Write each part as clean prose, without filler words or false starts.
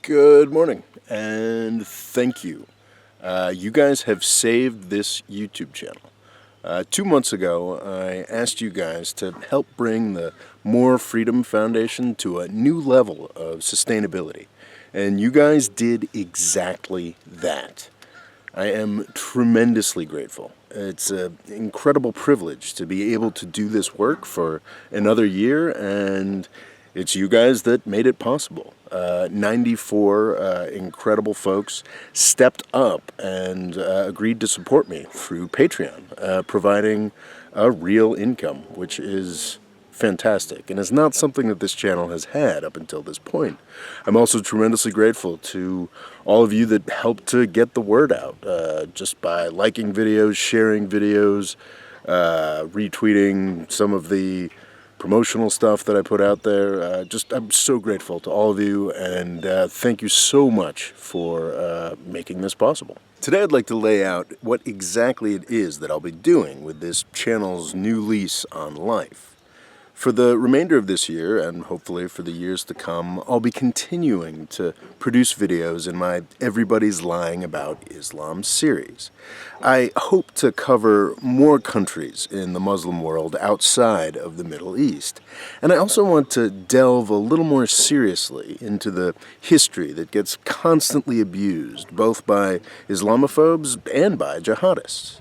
Good morning, and thank you. You guys have saved this YouTube channel. 2 months ago, I asked you guys to help bring the More Freedom Foundation to a new level of sustainability, and you guys did exactly that. I am tremendously grateful. It's an incredible privilege to be able to do this work for another year, and it's you guys that made it possible. 94 incredible folks stepped up and agreed to support me through Patreon, providing a real income, which is fantastic, and is not something that this channel has had up until this point. I'm also tremendously grateful to all of you that helped to get the word out, just by liking videos, sharing videos, retweeting some of the promotional stuff that I put out there. I'm so grateful to all of you, and thank you so much for making this possible. Today I'd like to lay out what exactly it is that I'll be doing with this channel's new lease on life. For the remainder of this year, and hopefully for the years to come, I'll be continuing to produce videos in my Everybody's Lying About Islam series. I hope to cover more countries in the Muslim world outside of the Middle East. And I also want to delve a little more seriously into the history that gets constantly abused, both by Islamophobes and by jihadists.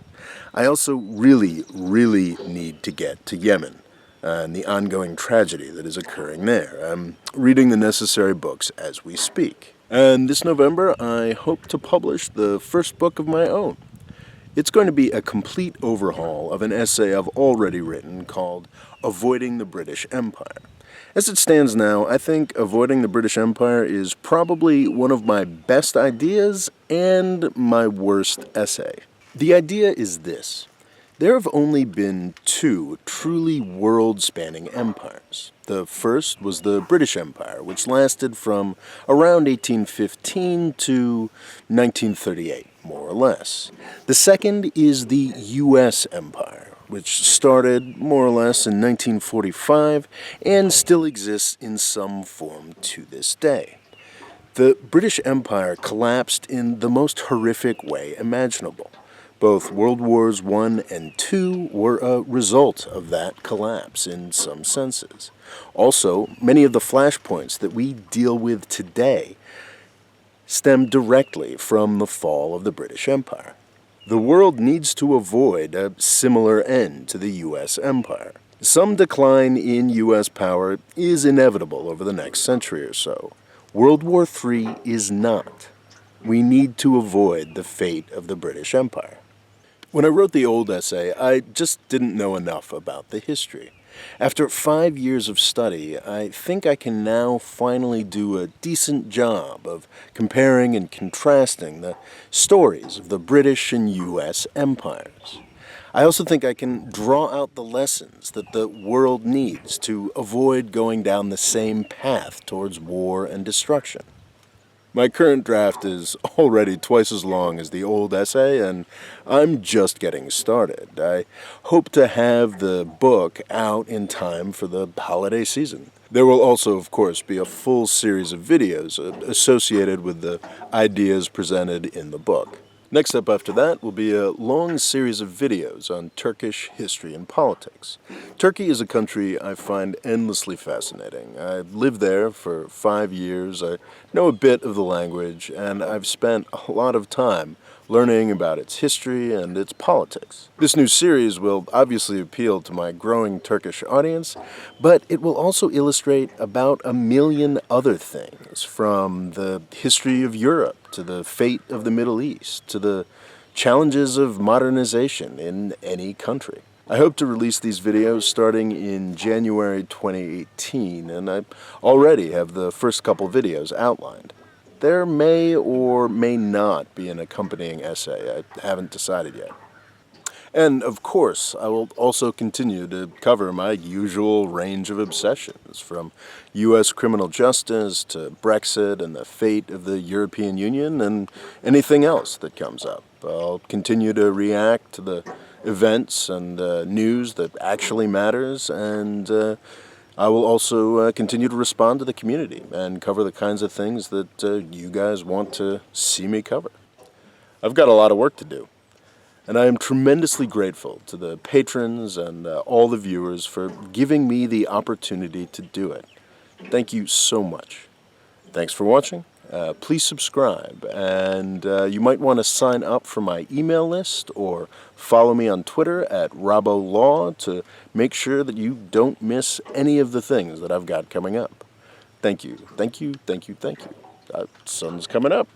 I also really need to get to Yemen and the ongoing tragedy that is occurring there. I'm reading the necessary books as we speak. And this November, I hope to publish the first book of my own. It's going to be a complete overhaul of an essay I've already written called Avoiding the British Empire. As it stands now, I think Avoiding the British Empire is probably one of my best ideas and my worst essay. The idea is this. There have only been two truly world-spanning empires. The first was the British Empire, which lasted from around 1815 to 1938, more or less. The second is the U.S. Empire, which started more or less in 1945 and still exists in some form to this day. The British Empire collapsed in the most horrific way imaginable. Both World Wars I and II were a result of that collapse in some senses. Also, many of the flashpoints that we deal with today stem directly from the fall of the British Empire. The world needs to avoid a similar end to the U.S. Empire. Some decline in U.S. power is inevitable over the next century or so. World War III is not. We need to avoid the fate of the British Empire. When I wrote the old essay, I just didn't know enough about the history. After 5 years of study, I think I can now finally do a decent job of comparing and contrasting the stories of the British and U.S. empires. I also think I can draw out the lessons that the world needs to avoid going down the same path towards war and destruction. My current draft is already twice as long as the old essay, and I'm just getting started. I hope to have the book out in time for the holiday season. There will also, of course, be a full series of videos associated with the ideas presented in the book. Next up after that will be a long series of videos on Turkish history and politics. Turkey is a country I find endlessly fascinating. I've lived there for 5 years, I know a bit of the language, and I've spent a lot of time learning about its history and its politics. This new series will obviously appeal to my growing Turkish audience, but it will also illustrate about 1 million other things, from the history of Europe to the fate of the Middle East to the challenges of modernization in any country. I hope to release these videos starting in January 2018, and I already have the first couple videos outlined. There may or may not be an accompanying essay. I haven't decided yet. And, of course, I will also continue to cover my usual range of obsessions, from U.S. criminal justice to Brexit and the fate of the European Union and anything else that comes up. I'll continue to react to the events and news that actually matters, and I will also continue to respond to the community and cover the kinds of things that you guys want to see me cover. I've got a lot of work to do, and I am tremendously grateful to the patrons and all the viewers for giving me the opportunity to do it. Thank you so much. Thanks for watching. Please subscribe, and you might want to sign up for my email list or follow me on Twitter at RoboLaw to make sure that you don't miss any of the things that I've got coming up. Thank you, thank you, thank you, thank you. Sun's coming up.